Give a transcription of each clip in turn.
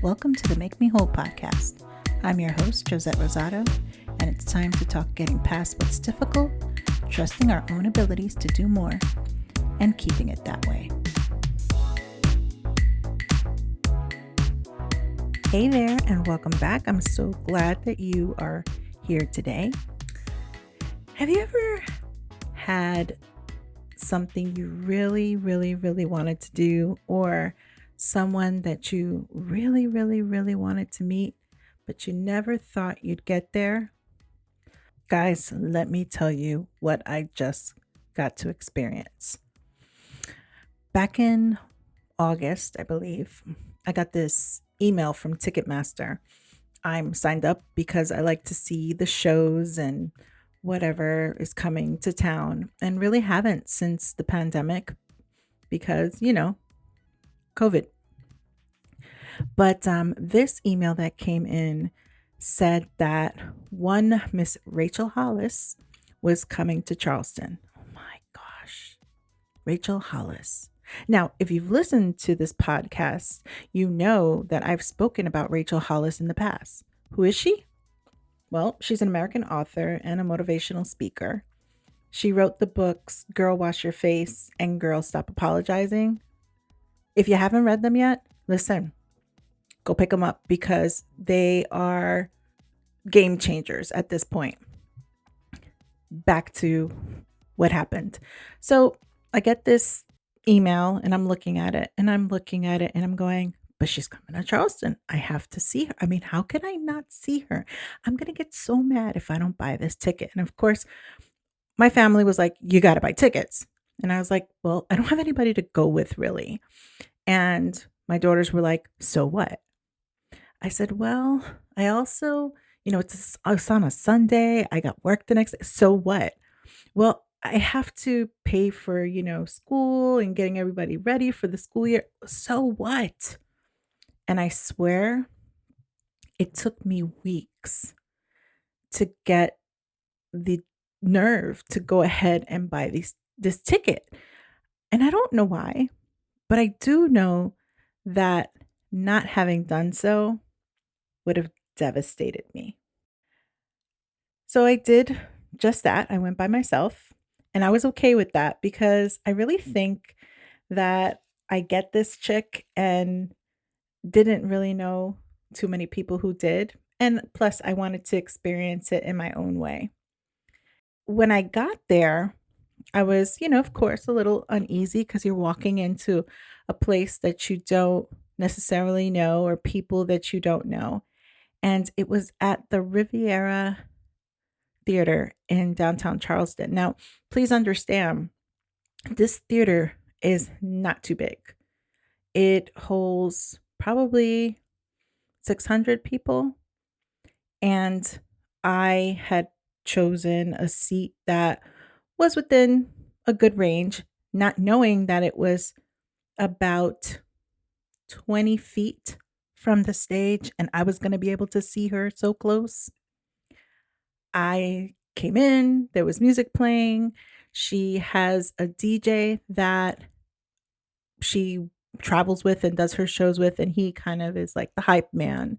Welcome to the Make Me Whole podcast. I'm your host, Josette Rosado, and it's time to talk getting past what's difficult, trusting our own abilities to do more, and keeping it that way. Hey there, and welcome back. I'm so glad that you are here today. Have you ever had something you really wanted to do, or someone that you really wanted to meet, but you never thought you'd get there? Guys, let me tell you what I just got to experience. Back in August, I believe, I got this email from Ticketmaster. I'm signed up because I like to see the shows and whatever is coming to town, and really haven't since the pandemic because, COVID. But this email that came in said that one Miss Rachel Hollis was coming to Charleston. Oh my gosh, Rachel Hollis. Now, if you've listened to this podcast, you know that I've spoken about Rachel Hollis in the past. Who is she? Well, she's an American author and a motivational speaker. She wrote the books Girl Wash Your Face and Girl Stop Apologizing. If you haven't read them yet, listen, go pick them up because they are game changers at this point. Back to what happened. So I get this email and I'm looking at it and I'm going, but she's coming to Charleston. I have to see her. I mean, how can I not see her? I'm going to get so mad if I don't buy this ticket. And of course, my family was like, you got to buy tickets. And I was like, well, I don't have anybody to go with really. And my daughters were like, so what? I said, well, I also, it's on a Sunday. I got work the next day. So what? Well, I have to pay for, school and getting everybody ready for the school year. So what? And I swear it took me weeks to get the nerve to go ahead and buy this ticket. And I don't know why, but I do know that not having done so would have devastated me. So I did just that. I went by myself and I was okay with that because I really think that I get this chick and didn't really know too many people who did. And plus, I wanted to experience it in my own way. When I got there, I was, of course, a little uneasy because you're walking into a place that you don't necessarily know or people that you don't know. And it was at the Riviera Theater in downtown Charleston. Now, please understand, this theater is not too big. It holds probably 600 people. And I had chosen a seat that was within a good range, not knowing that it was about 20 feet from the stage and I was going to be able to see her so close. I came in, there was music playing. She has a DJ that she travels with and does her shows with, and he kind of is like the hype man.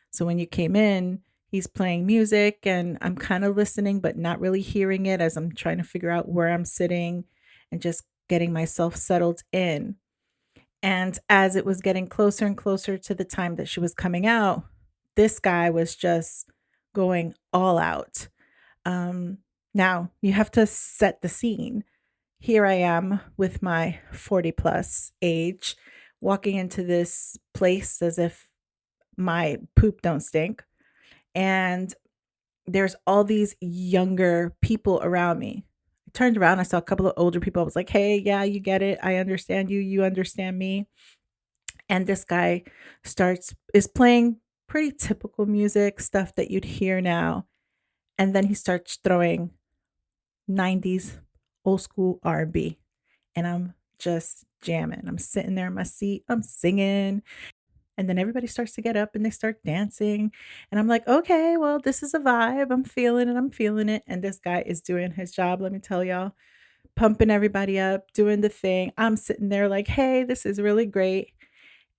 So when you came in, he's playing music and I'm kind of listening, but not really hearing it as I'm trying to figure out where I'm sitting and just getting myself settled in. And as it was getting closer and closer to the time that she was coming out, this guy was just going all out. Now you have to set the scene. Here I am with my 40 plus age, walking into this place as if my poop don't stink. And there's all these younger people around me. I turned around, I saw a couple of older people. I was like, hey, yeah, you get it. I understand you. You understand me. And this guy is playing pretty typical music, stuff that you'd hear now. And then he starts throwing 90s old school R&B. And I'm just jamming. I'm sitting there in my seat. I'm singing. And then everybody starts to get up and they start dancing. And I'm like, okay, well, this is a vibe. I'm feeling it. And this guy is doing his job. Let me tell y'all, pumping everybody up, doing the thing. I'm sitting there like, hey, this is really great.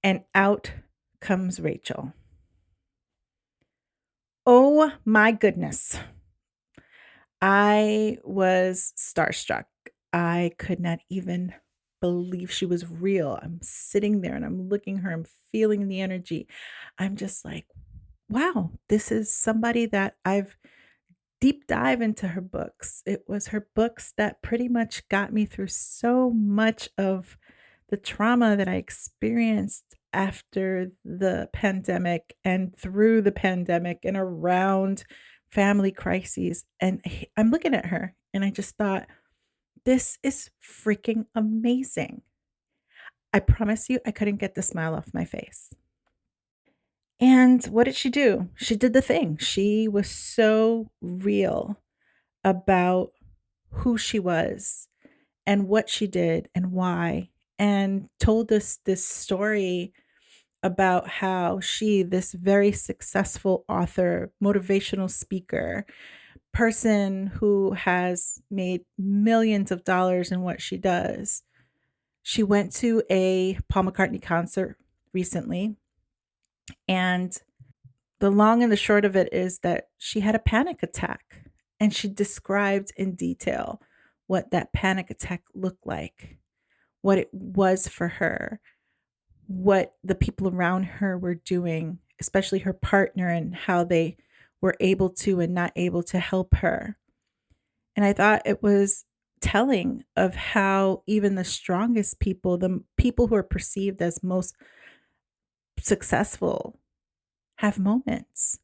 And out comes Rachel. Oh my goodness. I was starstruck. I could not even believe she was real. I'm sitting there and I'm looking at her, I'm feeling the energy. I'm just like, wow, this is somebody that I've deep dive into her books. It was her books that pretty much got me through so much of the trauma that I experienced after the pandemic and through the pandemic and around family crises. And I'm looking at her and I just thought, this is freaking amazing. I promise you, I couldn't get the smile off my face. And what did she do? She did the thing. She was so real about who she was and what she did and why, and told us this story about how she, this very successful author, motivational speaker, person who has made millions of dollars in what she does, she went to a Paul McCartney concert recently. And the long and the short of it is that she had a panic attack. And she described in detail what that panic attack looked like, what it was for her, what the people around her were doing, especially her partner, and how they were able to and not able to help her. And I thought it was telling of how even the strongest people, the people who are perceived as most successful, have moments.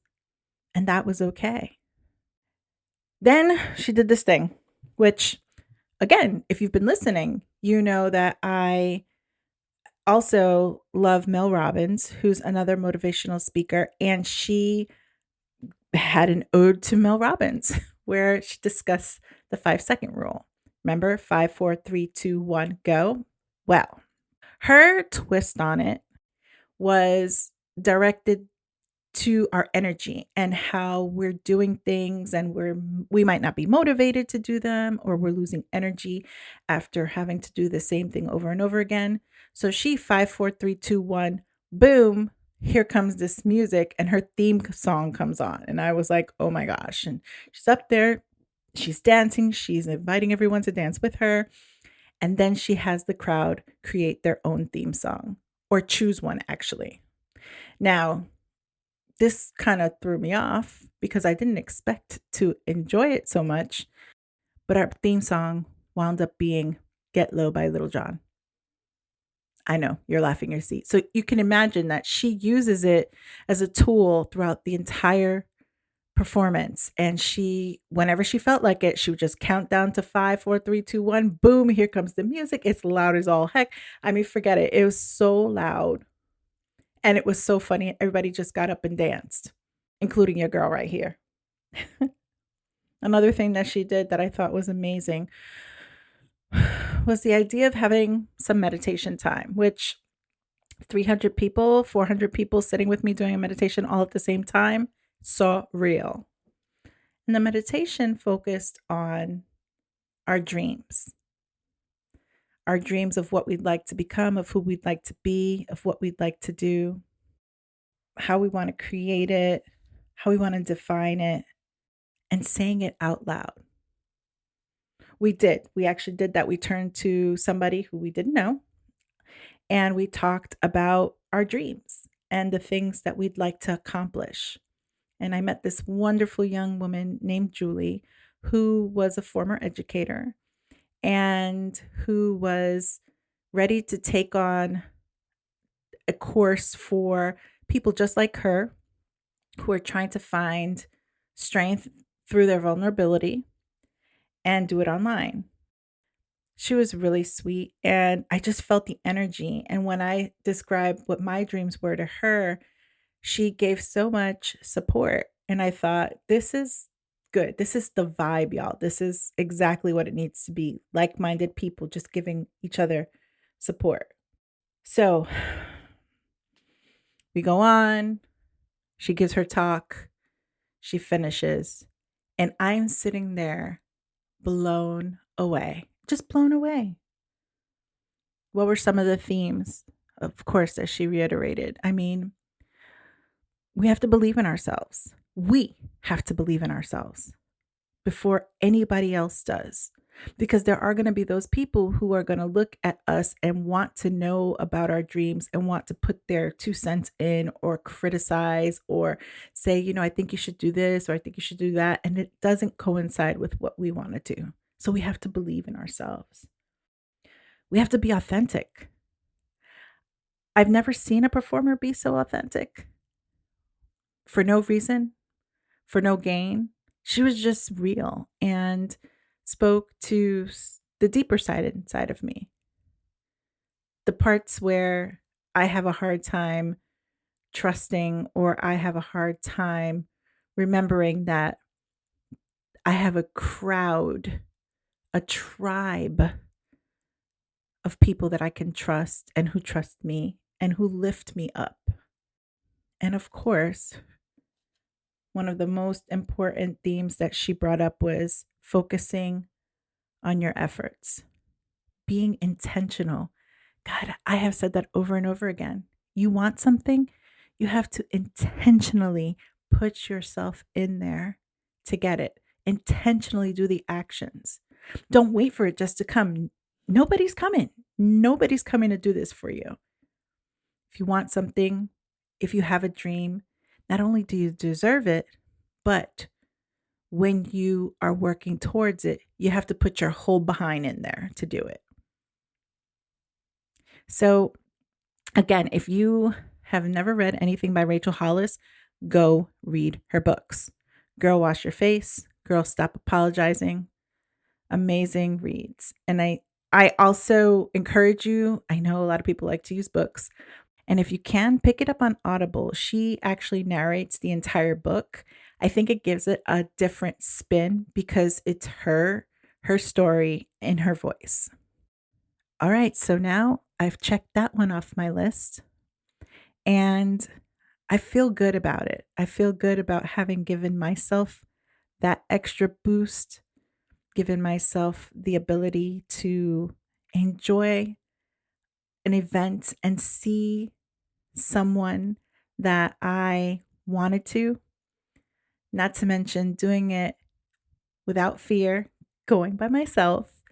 And that was okay. Then she did this thing, which, again, if you've been listening, you know that I also love Mel Robbins, who's another motivational speaker. And she had an ode to Mel Robbins where she discussed the 5-second rule. Remember, 5, 4, 3, 2, 1, go? Well, her twist on it was directed to our energy and how we're doing things, and we might not be motivated to do them, or we're losing energy after having to do the same thing over and over again. So she 5, 4, 3, 2, 1, boom, here comes this music, and her theme song comes on, and I was like, oh my gosh. And she's up there, she's dancing, she's inviting everyone to dance with her, and then she has the crowd create their own theme song, or choose one, actually. Now, this kind of threw me off because I didn't expect to enjoy it so much, but our theme song wound up being Get Low by Little John. I know, you're laughing your seat. So you can imagine that she uses it as a tool throughout the entire performance. And she, whenever she felt like it, she would just count down to 5, 4, 3, 2, 1. Boom, here comes the music. It's loud as all heck. I mean, forget it. It was so loud. And it was so funny. Everybody just got up and danced, including your girl right here. Another thing that she did that I thought was amazing was the idea of having some meditation time, which 300 people, 400 people sitting with me doing a meditation all at the same time, so real. And the meditation focused on our dreams of what we'd like to become, of who we'd like to be, of what we'd like to do, how we want to create it, how we want to define it, and saying it out loud. We did. We actually did that. We turned to somebody who we didn't know and we talked about our dreams and the things that we'd like to accomplish. And I met this wonderful young woman named Julie, who was a former educator and who was ready to take on a course for people just like her who are trying to find strength through their vulnerability and do it online. She was really sweet and I just felt the energy. And when I described what my dreams were to her, she gave so much support. And I thought, this is good. This is the vibe, y'all. This is exactly what it needs to be. Like minded people just giving each other support. So we go on. She gives her talk. She finishes. And I'm sitting there blown away, just blown away. What were some of the themes? Of course, as she reiterated, I mean, We have to believe in ourselves. We have to believe in ourselves before anybody else does. Because there are going to be those people who are going to look at us and want to know about our dreams and want to put their 2 cents in or criticize or say, I think you should do this or I think you should do that. And it doesn't coincide with what we want to do. So we have to believe in ourselves. We have to be authentic. I've never seen a performer be so authentic for no reason, for no gain. She was just real and spoke to the deeper side of me. The parts where I have a hard time trusting or I have a hard time remembering that I have a crowd, a tribe of people that I can trust and who trust me and who lift me up. And of course, one of the most important themes that she brought up was focusing on your efforts, being intentional. God, I have said that over and over again. You want something, you have to intentionally put yourself in there to get it. Intentionally do the actions. Don't wait for it just to come. Nobody's coming. Nobody's coming to do this for you. If you want something, if you have a dream, not only do you deserve it, but when you are working towards it, you have to put your whole behind in there to do it. So, again, if you have never read anything by Rachel Hollis, go read her books. Girl, Wash Your Face. Girl, Stop Apologizing. Amazing reads. And I also encourage you, I know a lot of people like to use books, and if you can, pick it up on Audible. She actually narrates the entire book. I think it gives it a different spin because it's her story in her voice. All right, so now I've checked that one off my list and I feel good about it. I feel good about having given myself that extra boost, given myself the ability to enjoy an event and see someone that I wanted to, not to mention doing it without fear, going by myself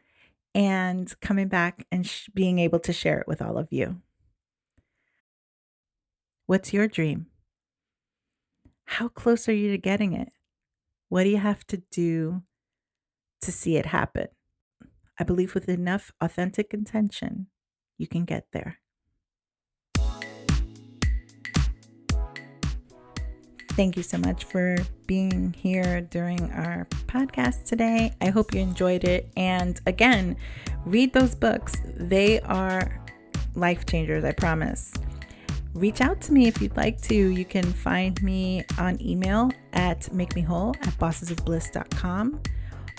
and coming back and being able to share it with all of you. What's your dream? How close are you to getting it? What do you have to do to see it happen? I believe with enough authentic intention, you can get there. Thank you so much for being here during our podcast today. I hope you enjoyed it. And again, read those books. They are life changers, I promise. Reach out to me if you'd like to. You can find me on email at makemewhole@bossesofbliss.com.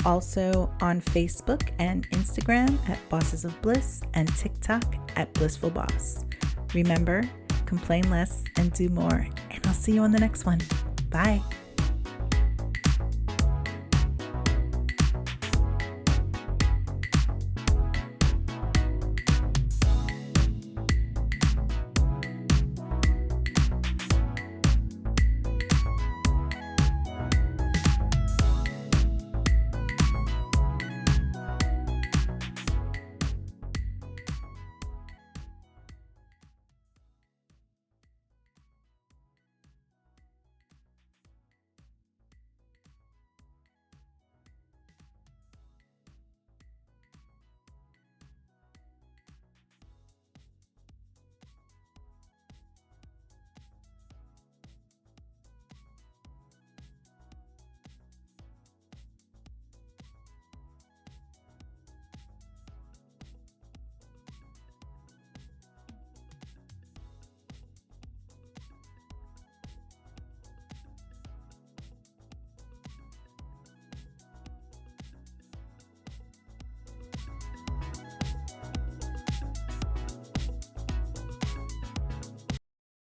Also on Facebook and Instagram at Bosses of Bliss and TikTok at Blissful Boss. Remember, complain less and do more. And I'll see you on the next one. Bye.